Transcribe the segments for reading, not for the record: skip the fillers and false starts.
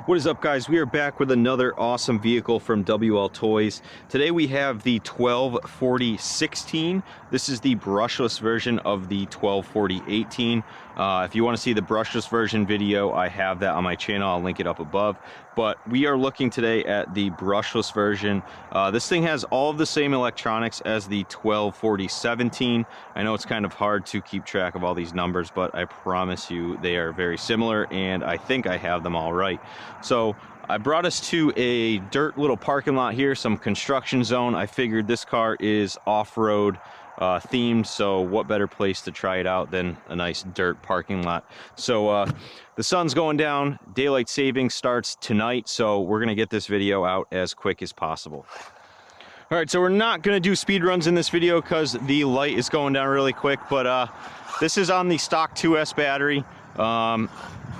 What is up, guys? We are back with another awesome vehicle from WLToys. Today we have the 124016. This is the brushless version of the 124018. If you want to see the brushless version video, I have that on my channel. I'll link it up above. But we are looking today at the brushless version. This thing has all of the same electronics as the 124017. I know it's kind of hard to keep track of all these numbers, but I promise you they are very similar, and I think I have them all right. So I brought us to a dirt little parking lot here, some construction zone. I figured this car is off-road themed, so what better place to try it out than a nice dirt parking lot. So the sun's going down, daylight savings starts tonight, so we're gonna get this video out as quick as possible. All right, so we're not gonna do speed runs in this video because the light is going down really quick, but this is on the stock 2S battery.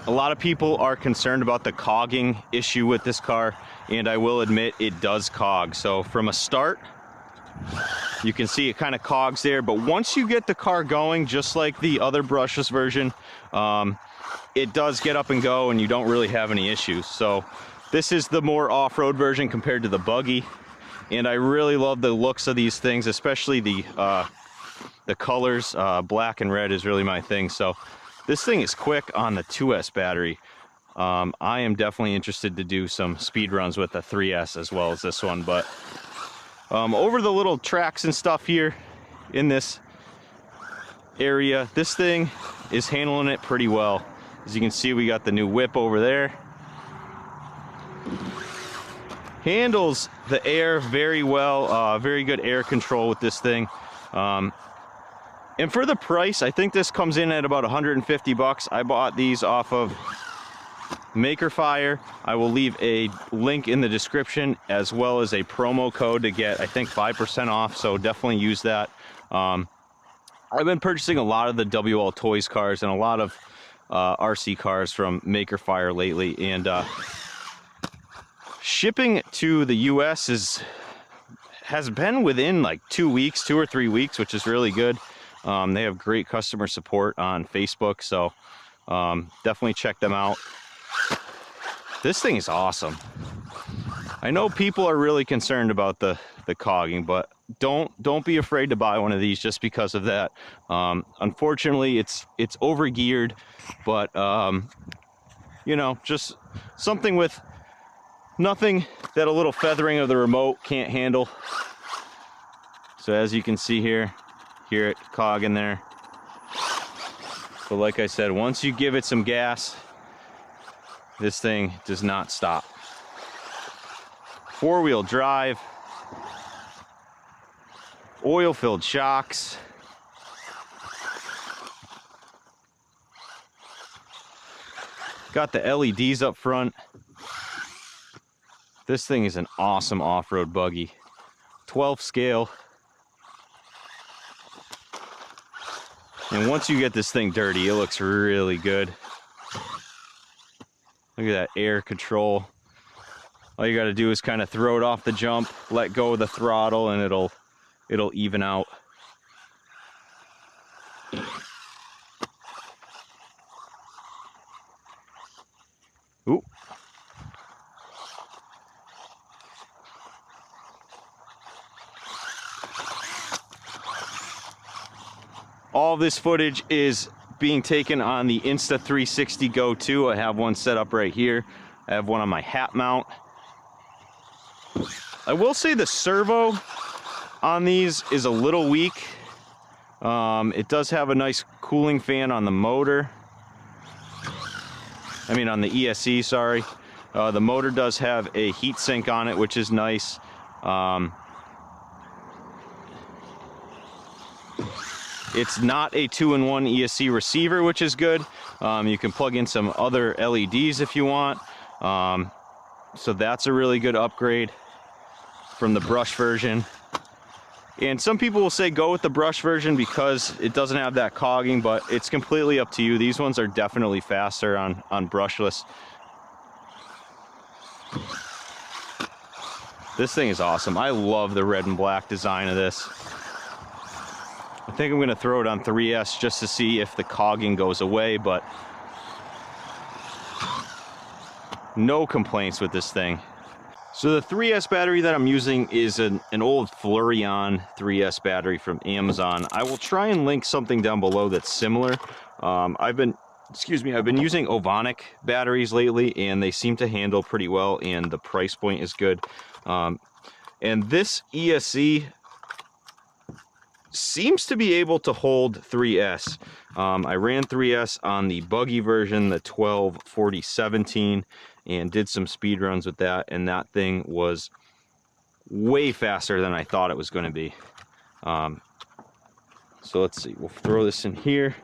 A lot of people are concerned about the cogging issue with this car, and I will admit it does cog. So from a start, you can see it kind of cogs there, but once you get the car going, just like the other brushless version, it does get up and go and you don't really have any issues. So this is the more off-road version compared to the buggy, and I really love the looks of these things, especially the colors. Black and red is really my thing. So this thing is quick on the 2S battery. I am definitely interested to do some speed runs with the 3S as well as this one, but over the little tracks and stuff here in this area, this thing is handling it pretty well. As you can see, we got the new whip over there. Handles the air very well, very good air control with this thing. And for the price, I think this comes in at about 150 bucks. I bought these off of Maker Fire. I will leave a link in the description as well as a promo code to get, I think, 5% off, so definitely use that. I've been purchasing a lot of the WLToys cars and a lot of RC cars from Maker Fire lately, and shipping to the US has been within like 2 or 3 weeks, which is really good. They have great customer support on Facebook, so definitely check them out. This thing is awesome. I know people are really concerned about the cogging, but don't be afraid to buy one of these just because of that. Unfortunately, it's over geared, but you know, just something with nothing that a little feathering of the remote can't handle. So as you can see here, hear it cogging there. But like I said, once you give it some gas, this thing does not stop. Four-wheel drive, oil-filled shocks. Got the LEDs up front. This thing is an awesome off-road buggy. 12 scale. And once you get this thing dirty, it looks really good. Look at that air control. All you got to do is kind of throw it off the jump, let go of the throttle, and it'll even out. Ooh. All this footage is being taken on the Insta360 Go2. I have one set up right here. I have one on my hat mount. I will say the servo on these is a little weak. It does have a nice cooling fan on the motor. I mean on the ESC, sorry. The motor does have a heat sink on it, which is nice. It's not a 2-in-1 ESC receiver, which is good. You can plug in some other LEDs if you want. So that's a really good upgrade from the brush version. And some people will say go with the brush version because it doesn't have that cogging, but it's completely up to you. These ones are definitely faster on brushless. This thing is awesome. I love the red and black design of this. I think I'm going to throw it on 3S just to see if the cogging goes away, but No complaints with this thing. So the 3S battery that I'm using is an old Fleurion 3S battery from Amazon. I will try and link something down below that's similar. I've been using Ovonic batteries lately, and they seem to handle pretty well, and the price point is good. And this ESC seems to be able to hold 3S. I ran 3S on the buggy version, the 124017, and did some speed runs with that, and that thing was way faster than I thought it was going to be. So let's see, we'll throw this in here.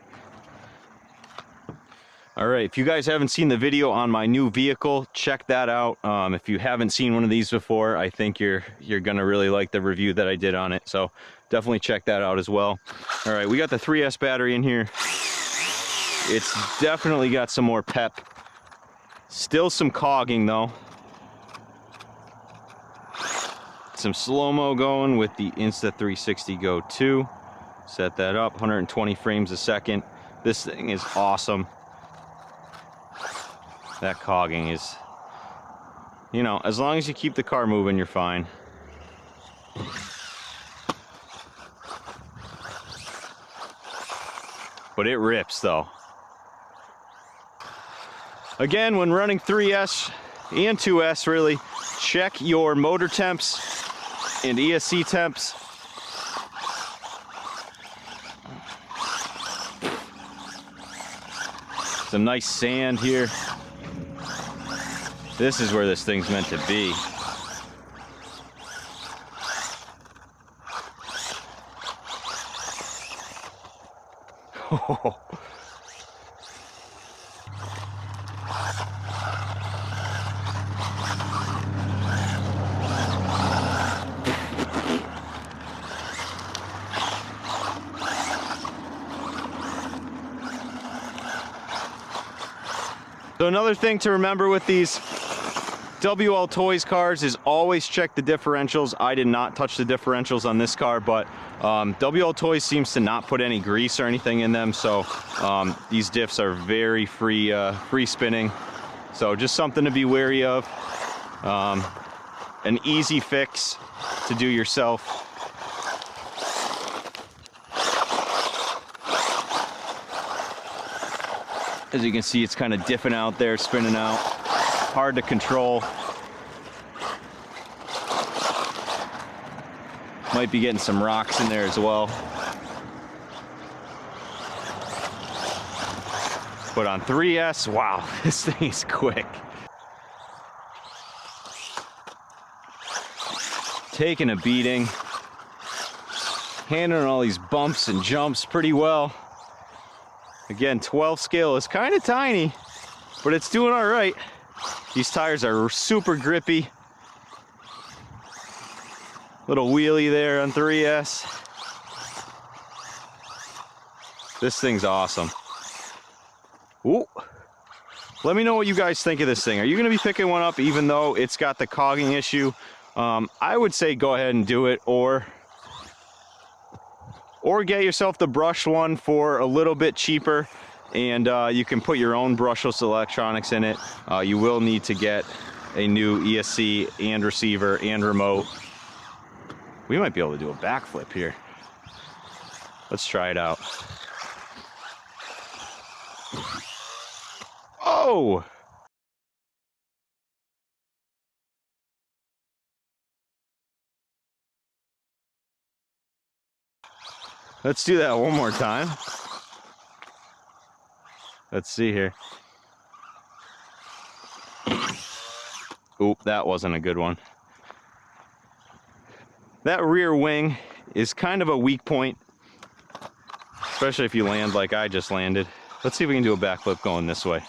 All right, if you guys haven't seen the video on my new vehicle, check that out. If you haven't seen one of these before, I think you're gonna really like the review that I did on it. So definitely check that out as well. All right, we got the 3S battery in here. It's definitely got some more pep. Still some cogging though. Some slow-mo going with the Insta360 Go2. Set that up, 120 frames a second. This thing is awesome. That cogging is, you know, as long as you keep the car moving, you're fine. But it rips though. Again, when running 3S and 2S, really, check your motor temps and ESC temps. Some nice sand here. This is where this thing's meant to be. So another thing to remember with these WLToys cars is always check the differentials. I did not touch the differentials on this car, but WLToys seems to not put any grease or anything in them, so these diffs are very free spinning. So just something to be wary of. An easy fix to do yourself. As you can see, it's kind of diffing out there, spinning out. Hard to control. Might be getting some rocks in there as well. But on 3S, wow, this thing is quick. Taking a beating. Handling all these bumps and jumps pretty well. Again, 12 scale is kind of tiny, but it's doing all right. These tires are super grippy. Little wheelie there on 3S. This thing's awesome. Ooh. Let me know what you guys think of this thing. Are you gonna be picking one up even though it's got the cogging issue? I would say go ahead and do it, or get yourself the brushed one for a little bit cheaper, and you can put your own brushless electronics in it. You will need to get a new ESC and receiver and remote. We might be able to do a backflip here. Let's try it out. Oh! Let's do that one more time. Let's see here. Oop, that wasn't a good one. That rear wing is kind of a weak point, especially if you land like I just landed. Let's see if we can do a backflip going this way.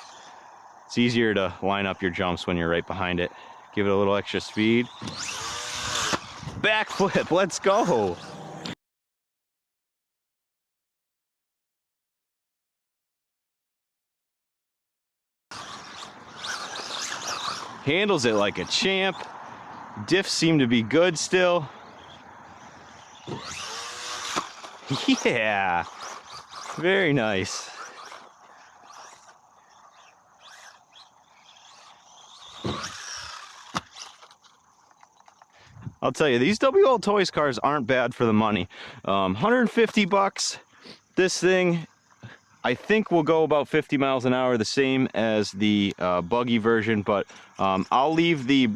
It's easier to line up your jumps when you're right behind it. Give it a little extra speed. Backflip, let's go. Handles it like a champ. Diffs seem to be good still. Yeah, very nice. I'll tell you, these WLToys cars aren't bad for the money. 150 bucks. This thing, I think, will go about 50 miles an hour, the same as the buggy version, but I'll leave the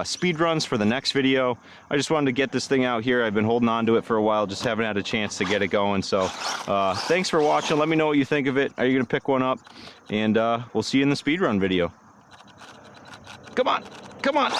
speed runs for the next video. I just wanted to get this thing out here. I've been holding on to it for a while, just haven't had a chance to get it going. So thanks for watching. Let me know what you think of it. Are you gonna pick one up? And we'll see you in the speed run video. Come on, come on.